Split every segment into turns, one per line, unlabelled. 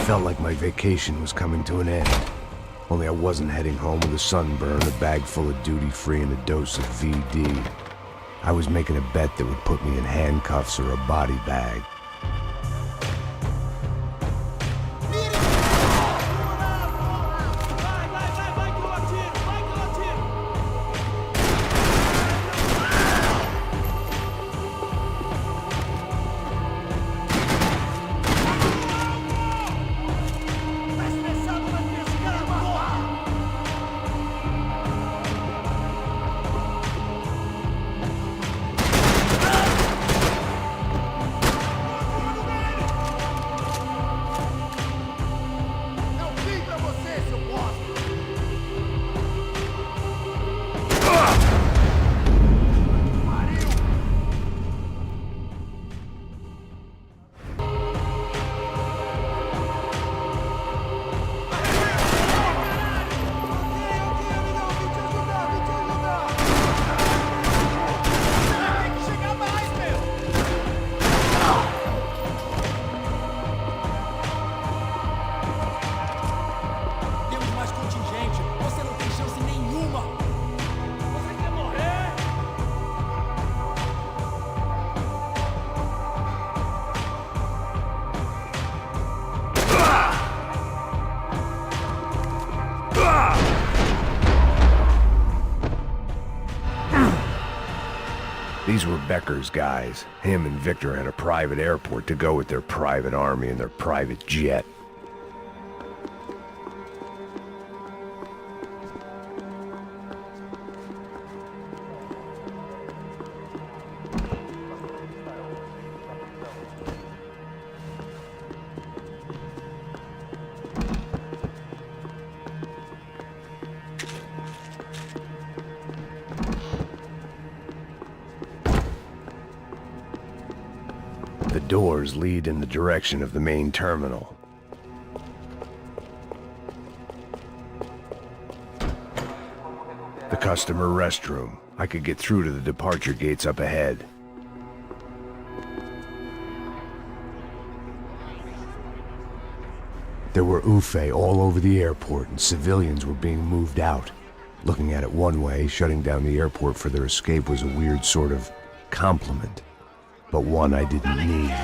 felt like my vacation was coming to an end. Only I wasn't heading home with a sunburn, a bag full of duty-free, and a dose of VD. I was making a bet that would put me in handcuffs or a body bag. These were Becker's guys. Him and Victor had a private airport to go with their private army and their private jet. The doors lead in the direction of the main terminal. The customer restroom. I could get through to the departure gates up ahead. There were UFE all over the airport, and civilians were being moved out. Looking at it one way, shutting down the airport for their escape was a weird sort of compliment, but one I didn't need.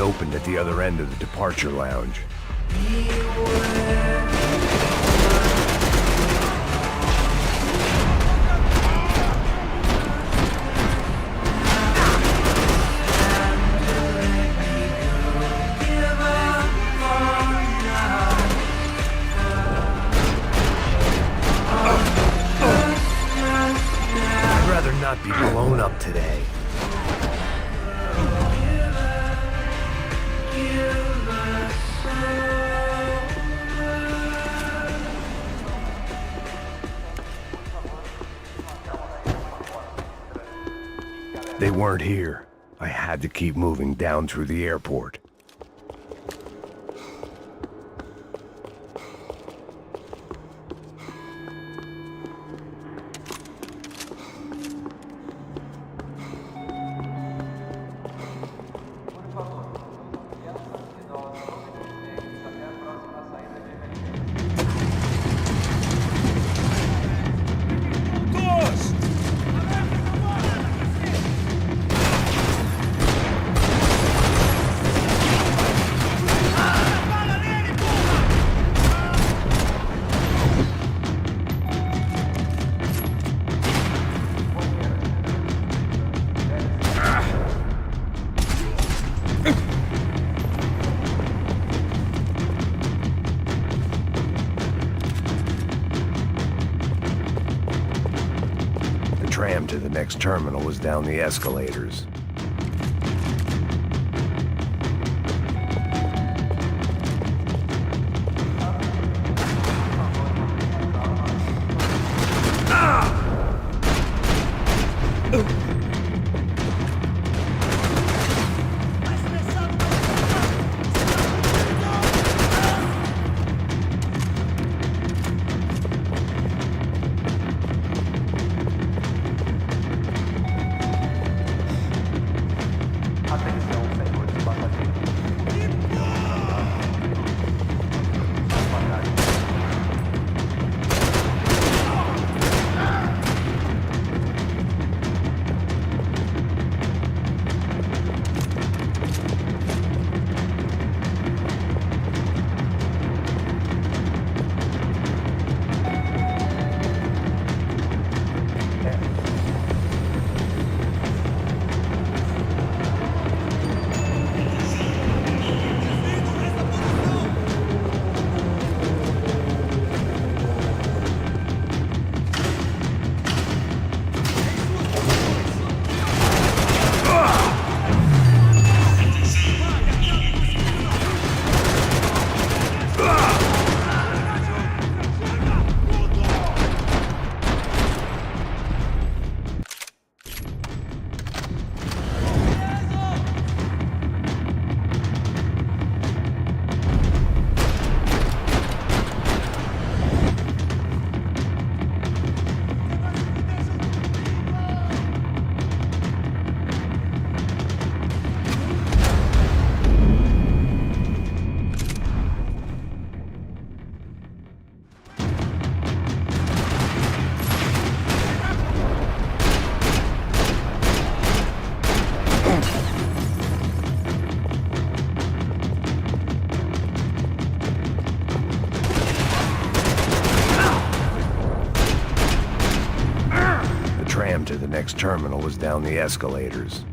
opened at the other end of the departure lounge. I'd rather not be blown up today. They weren't here. I had to keep moving down through the airport. The tram to the next terminal was down the escalators. To the next terminal was down the escalators.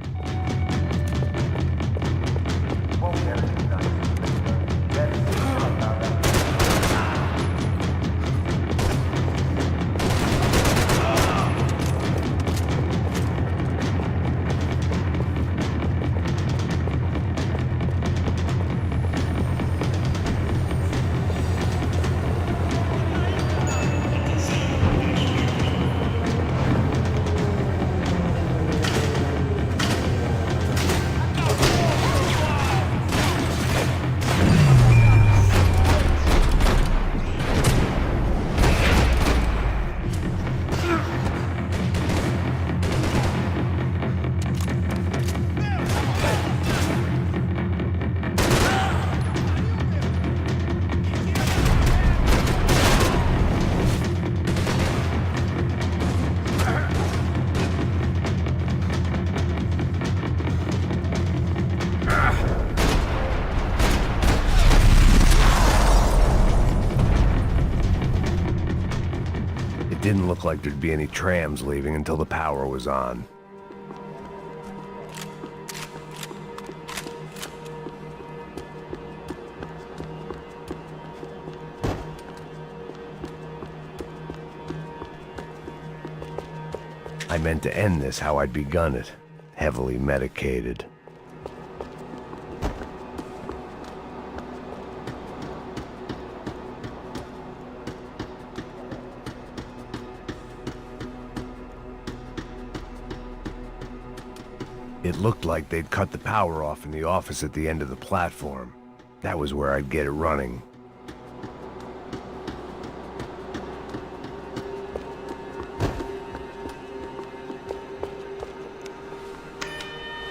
didn't look like there'd be any trams leaving until the power was on. I meant to end this how I'd begun it, heavily medicated. It looked like they'd cut the power off in the office at the end of the platform. That was where I'd get it running.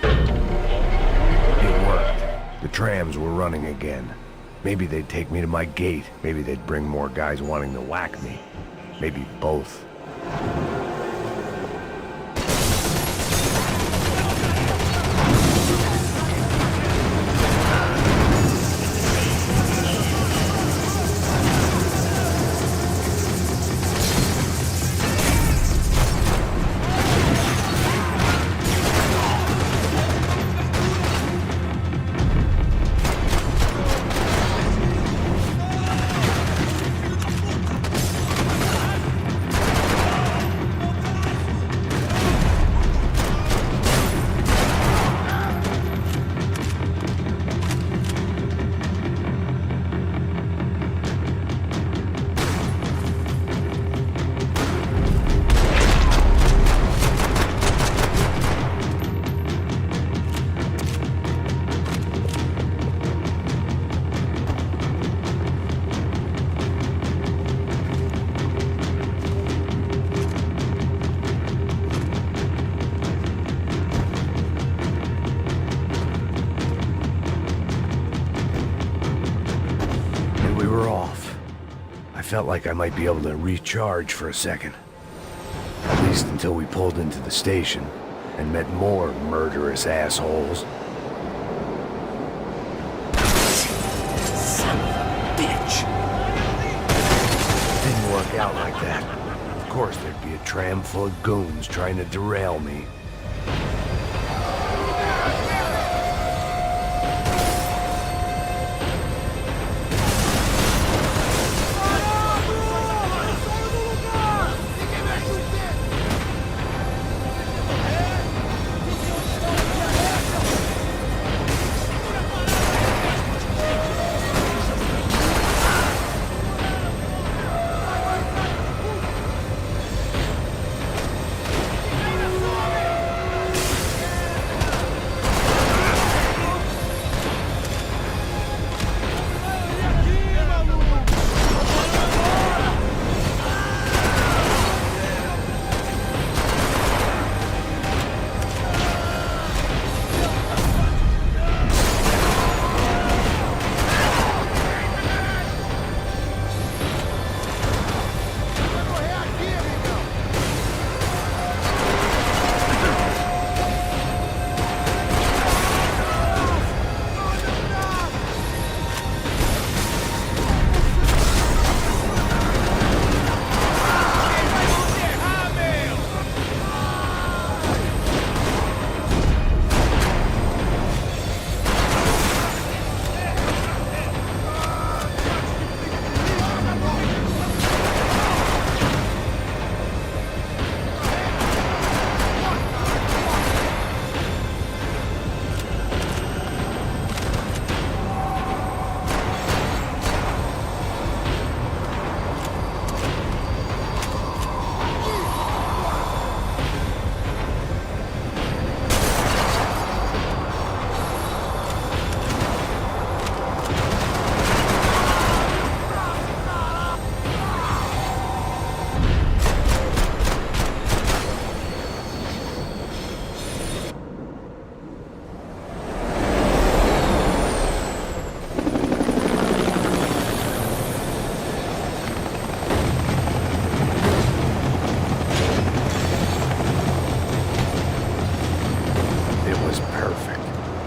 It worked. The trams were running again. Maybe they'd take me to my gate. Maybe they'd bring more guys wanting to whack me. Maybe both. I felt like I might be able to recharge for a second. At least until we pulled into the station and met more murderous assholes.
Son of a bitch!
Didn't work out like that. Of course there'd be a tram full of goons trying to derail me.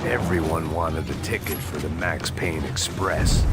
Everyone wanted a ticket for the Max Payne Express.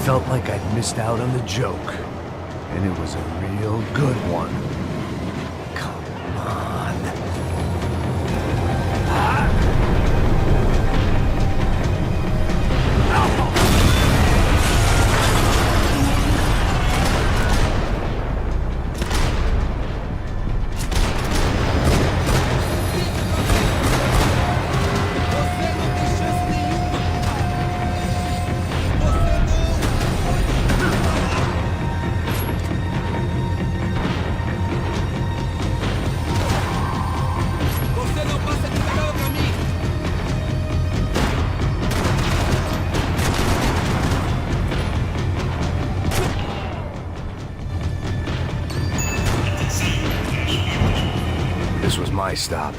felt like I'd missed out on the joke. And it was a real good one. Come on. This was my stop.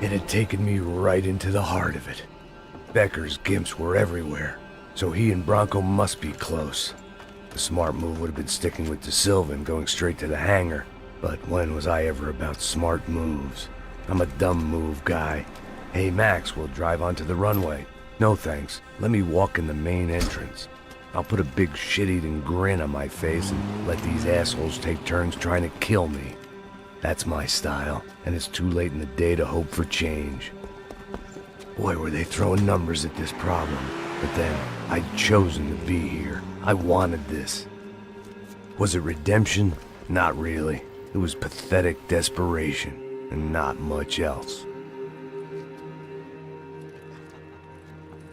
It had taken me right into the heart of it. Becker's gimps were everywhere, so he and Bronco must be close. The smart move would have been sticking with De Silva and going straight to the hangar, but when was I ever about smart moves? I'm a dumb move guy. Hey Max, we'll drive onto the runway. No thanks, let me walk in the main entrance. I'll put a big shit-eating grin on my face and let these assholes take turns trying to kill me. That's my style, and it's too late in the day to hope for change. Boy, were they throwing numbers at this problem. But then, I'd chosen to be here. I wanted this. Was it redemption? Not really. It was pathetic desperation, and not much else.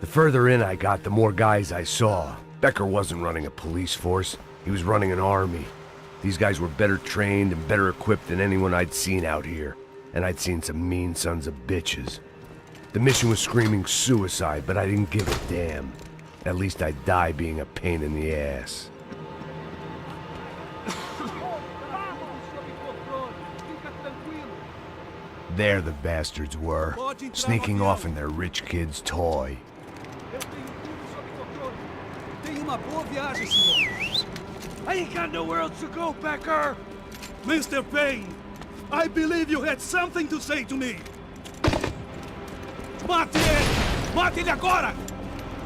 The further in I got, the more guys I saw. Becker wasn't running a police force. He was running an army. These guys were better trained and better equipped than anyone I'd seen out here. And I'd seen some mean sons of bitches. The mission was screaming suicide, but I didn't give a damn. At least I'd die being a pain in the ass. There the bastards were, sneaking off in their rich kid's toy.
I ain't got nowhere else to go, Becker! Mr. Payne, I believe you had something to say to me! Mate ele! Mate ele agora!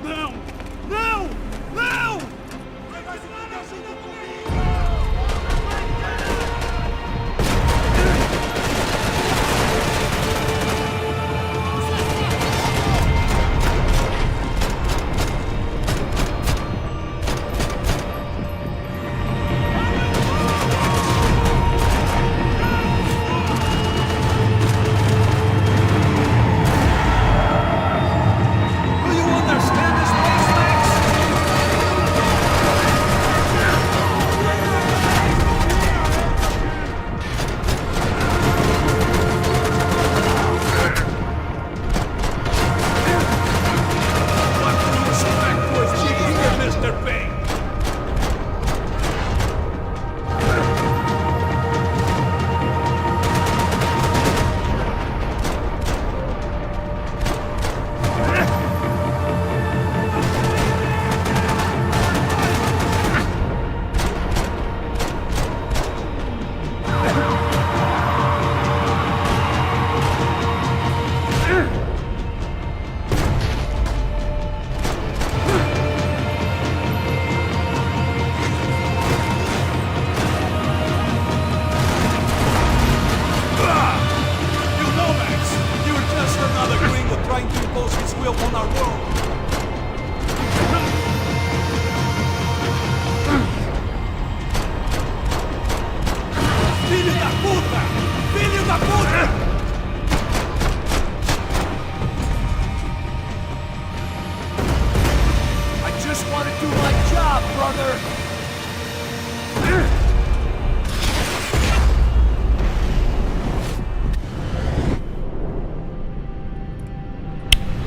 Não! Não! Não!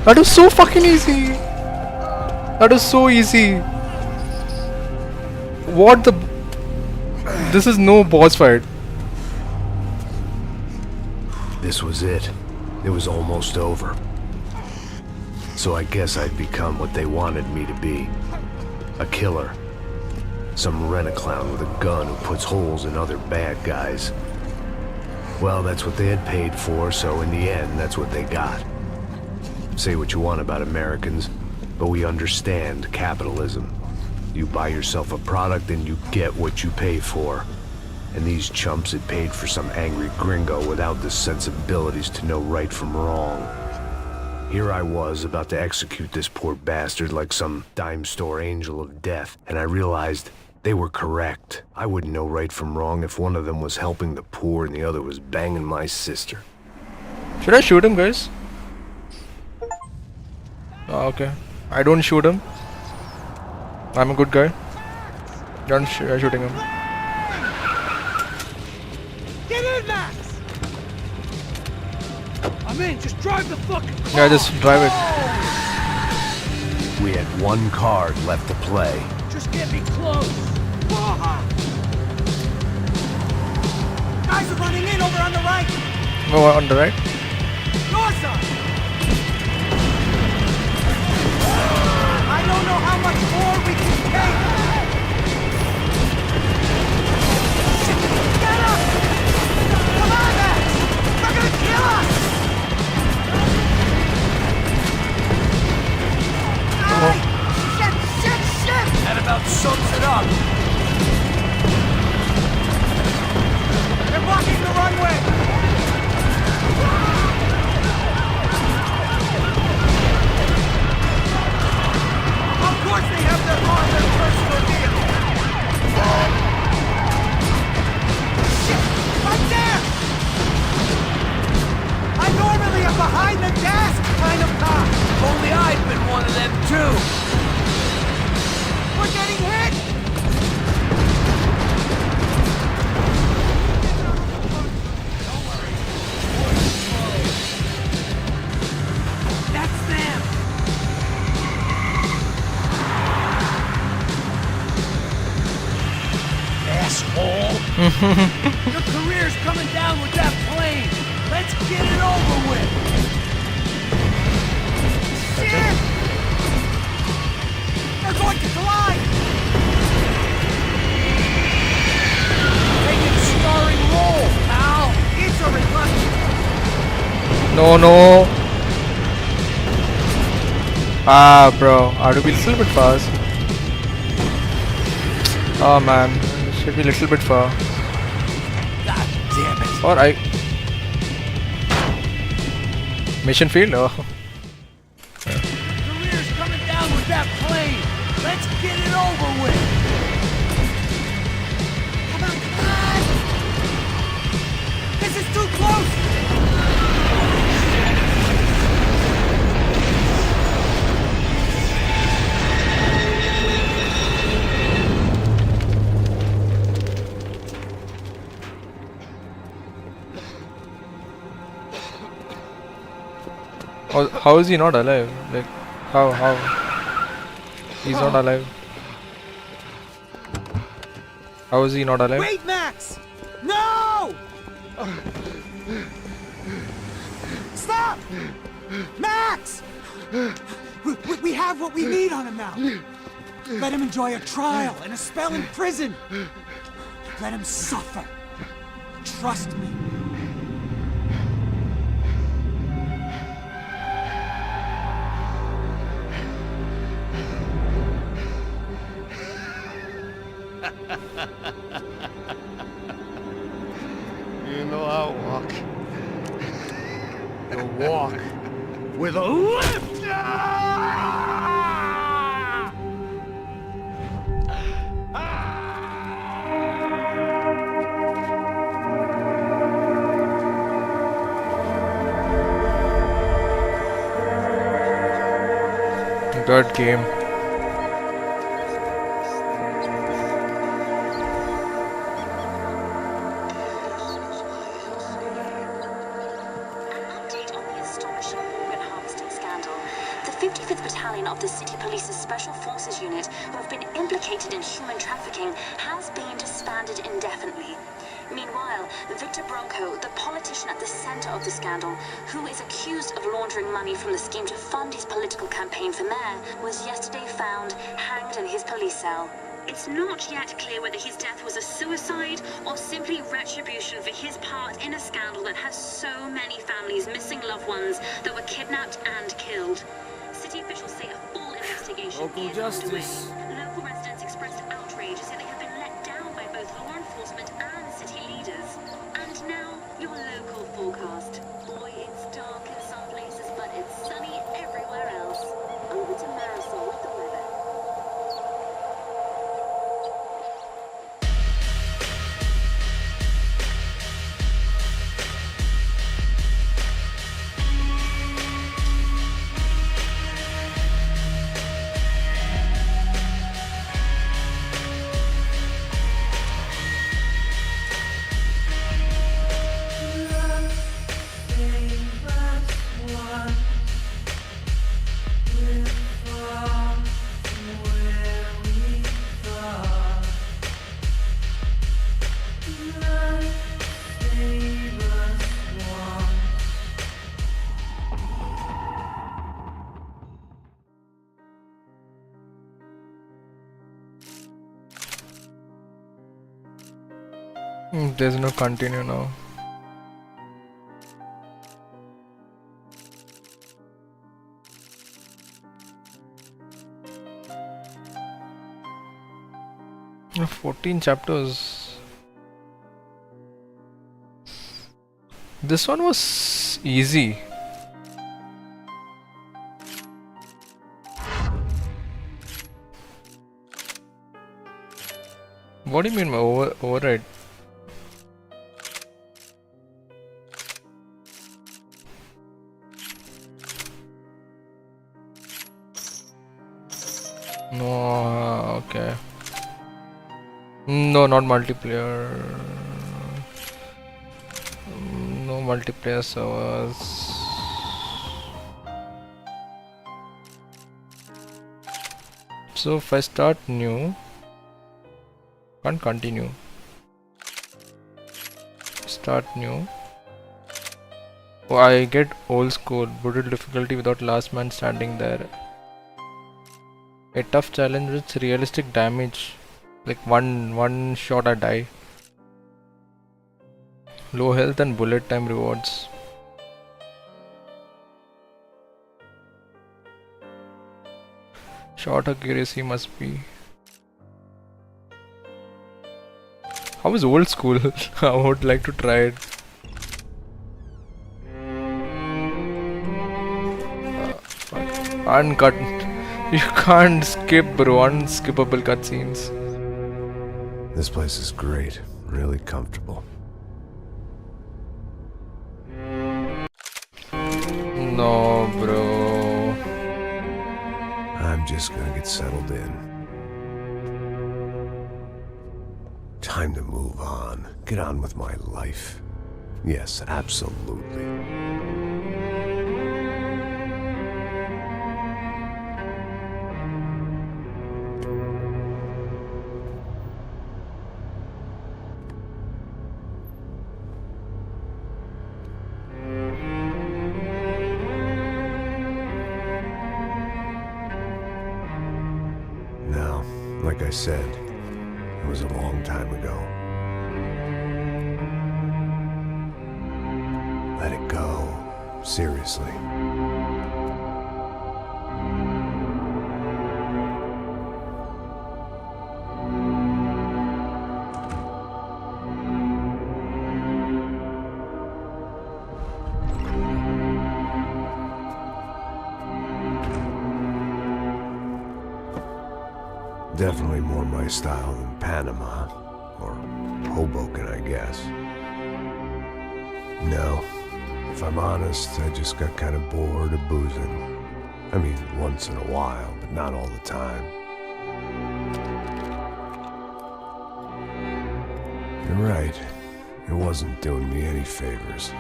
That was so fucking easy. That was so easy. What the? This is no boss fight.
This was it. It was almost over. So I guess I'd become what they wanted me to be. A killer. Some rent-a-clown with a gun who puts holes in other bad guys. Well, that's what they had paid for, so in the end, that's what they got. Say what you want about Americans, but we understand capitalism. You buy yourself a product and you get what you pay for. And these chumps had paid for some angry gringo without the sensibilities to know right from wrong. Here I was about to execute this poor bastard like some dime store angel of death, and I realized they were correct. I wouldn't know right from wrong if one of them was helping the poor and the other was banging my sister.
Should I shoot him, guys? Oh, okay. I don't shoot him. I'm a good guy. Don't shooting him.
Get in, Max! I'm in, just drive the fucking car!
Yeah, just drive it.
We had one card left to play.
Just get me close!
Guys are running in over on the right!
No, on the right.
Your side! I don't know how much more we can take! Shit! Get up! Come on, Max! They're gonna kill us! Alright! Shit!
That about sums it up!
They're blocking the runway! Of course they have their personal vehicle! Shit! Right there! I'm normally a behind-the-desk kind of cop!
Only I've been one of them too!
We're getting hit!
That's them! Asshole! Your career's coming down with that plane! Let's get it over with!
Shit! They're going to collide!
Take a starring role, pal!
It's a reluctant!
No. Ah, bro. I have to be a little bit fast. Oh man, should be a little bit far.
God damn it!
Or I. Mission field? Oh.
Career's coming down with that plane! Let's get it over with!
Come on! This is too close!
How is he not alive? Like, how? He's not alive. How is he not alive?
Wait, Max! No! Stop! Max! We have what we need on him now. Let him enjoy a trial and a spell in prison. Let him suffer. Trust me.
You know I'll walk. You'll walk with a lift!
Good game.
55th Battalion of the City Police's Special Forces Unit, who have been implicated in human trafficking, has been disbanded indefinitely. Meanwhile, Victor Bronco, the politician at the center of the scandal, who is accused of laundering money from the scheme to fund his political campaign for mayor, was yesterday found hanged in his police cell. It's not yet clear whether his death was a suicide or simply retribution for his part in a scandal that has so many families missing loved ones that were kidnapped and killed. City officials say a full investigation
Local
is
justice.
underway. Local residents expressed outrage, saying they have been let down by both law enforcement and city leaders. And now, your local forecast. Boy, it's dark in some places, but it's sunny everywhere else. Over to Marisol with the weather.
There's no continue now. Oh, 14 chapters. This one was easy. What do you mean by override? No, okay. No, not multiplayer. No multiplayer servers. So if I start new, can't continue. Start new. Oh, I get old school, brutal difficulty without last man standing there. A tough challenge with realistic damage. Like one shot I die. Low health and bullet time rewards. Shot accuracy must be. How is old school? I would like to try it. Uncut. You can't skip, bro. Unskippable cutscenes.
This place is great. Really comfortable.
No, bro.
I'm just gonna get settled in. Time to move on. Get on with my life. Yes, absolutely. Now, like I said, it was a long time ago. Let it go. Seriously. Definitely more my style than Panama, or Hoboken, I guess. No, if I'm honest, I just got kind of bored of boozing. I mean, once in a while, but not all the time. You're right, it wasn't doing me any favors.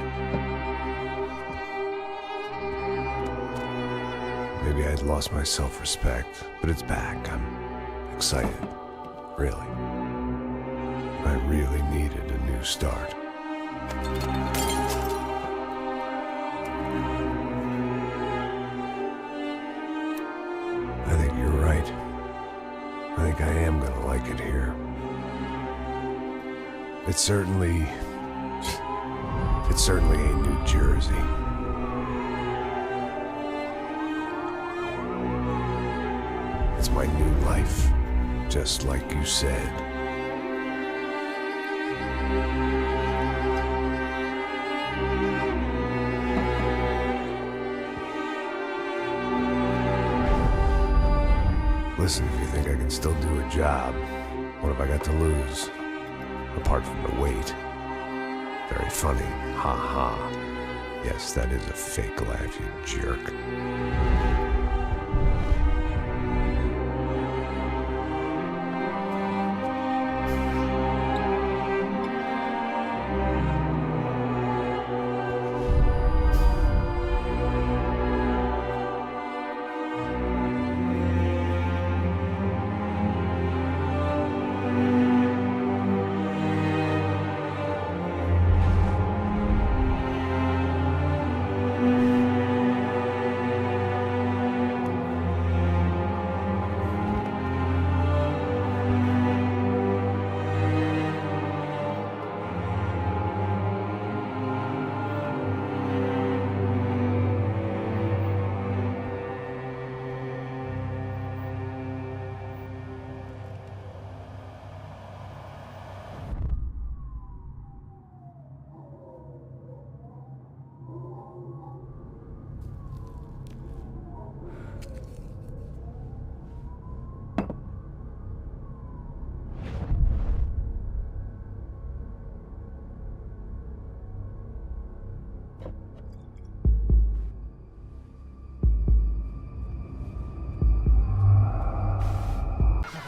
Maybe I'd lost my self-respect, but it's back. I'm excited. Really. I really needed a new start. I think you're right. I think I am gonna like it here. It's certainly ain't New Jersey. It's my new life, just like you said. Listen, if you think I can still do a job, what have I got to lose? Apart from the weight. Very funny. Ha ha. Yes, that is a fake laugh, you jerk.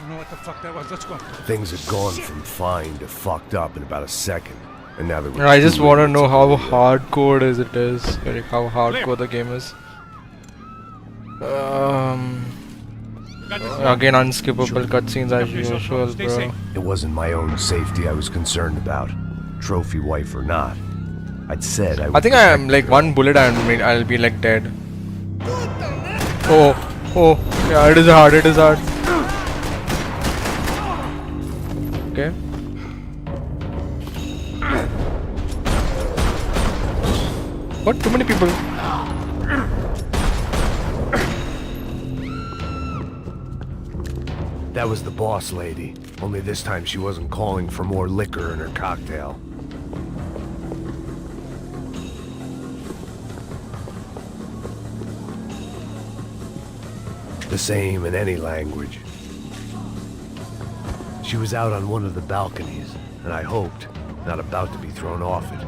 What the fuck that was? Let's go.
Things had gone from fine to fucked up in about a second. And now that
I just want to know how hardcore it is. Like how hardcore the game is. Again, unskippable cutscenes as usual, bro.
It wasn't my own safety I was concerned about. Trophy wife or not. I'd said I would
I think I am like one bullet and I'll be like dead. Oh, yeah, it is hard, Okay. What? Too many people.
That was the boss lady. Only this time she wasn't calling for more liquor in her cocktail. The same in any language. She was out on one of the balconies, and I hoped, not about to be thrown off it.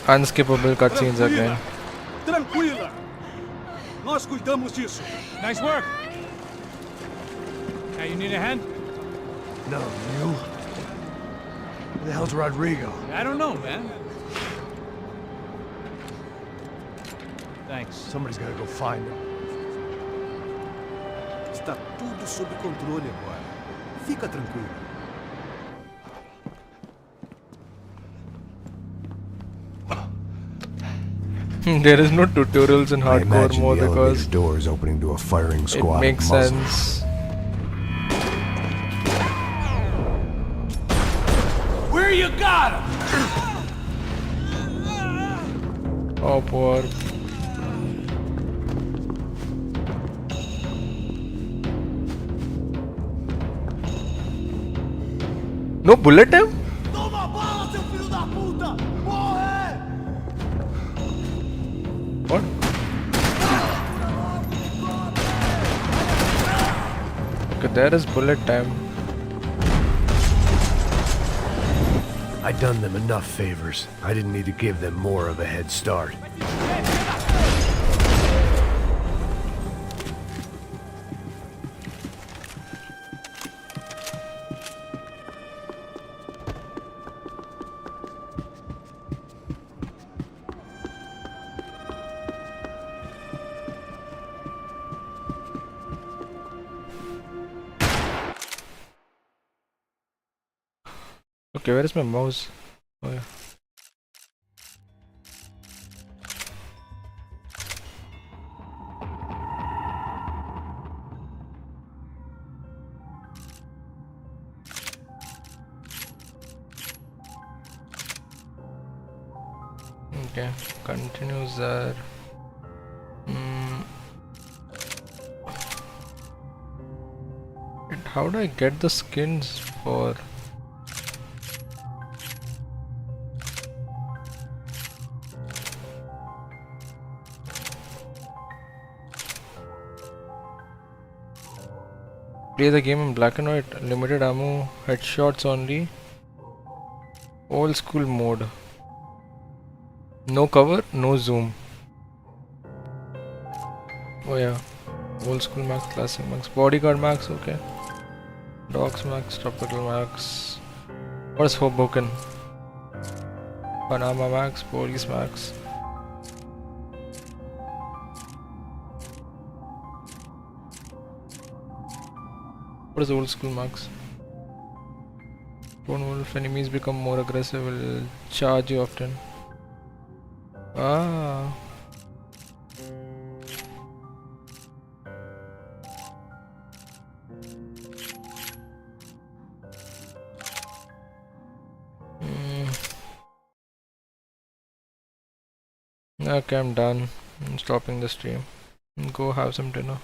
Unskippable cutscenes again.
Tranquila. Nós cuidamos disso.
Nice work. Hey, you need a hand?
No, you? Where the hell's Rodrigo?
I don't know, man. Thanks.
Somebody's gotta go find him.
Está tudo sob controle agora. Fica tranquilo.
There is no tutorials in
I
hardcore
imagine
mode
the elevator
because
doors opening to a firing
it
squad
makes
of Muslims.
sense.
Where you got him?
Oh, poor. No bullet him?
Toma bala, seu filho da puta! Morre!
What? Okay, there is bullet time.
I'd done them enough favors. I didn't need to give them more of a head start.
Okay, where is my mouse? Oh yeah. Okay, continues there. How do I get the skins for? Play the game in black and white, limited ammo, headshots only, old school mode. No cover, no zoom. Oh yeah, old school max, classic max, bodyguard max, okay. Dogs max, tropical max. What is Hoboken? Panama max, police max. What is old school max? Lone wolf, enemies become more aggressive, will charge you often. Ah. Okay, I'm done. I'm stopping the stream. Go have some dinner.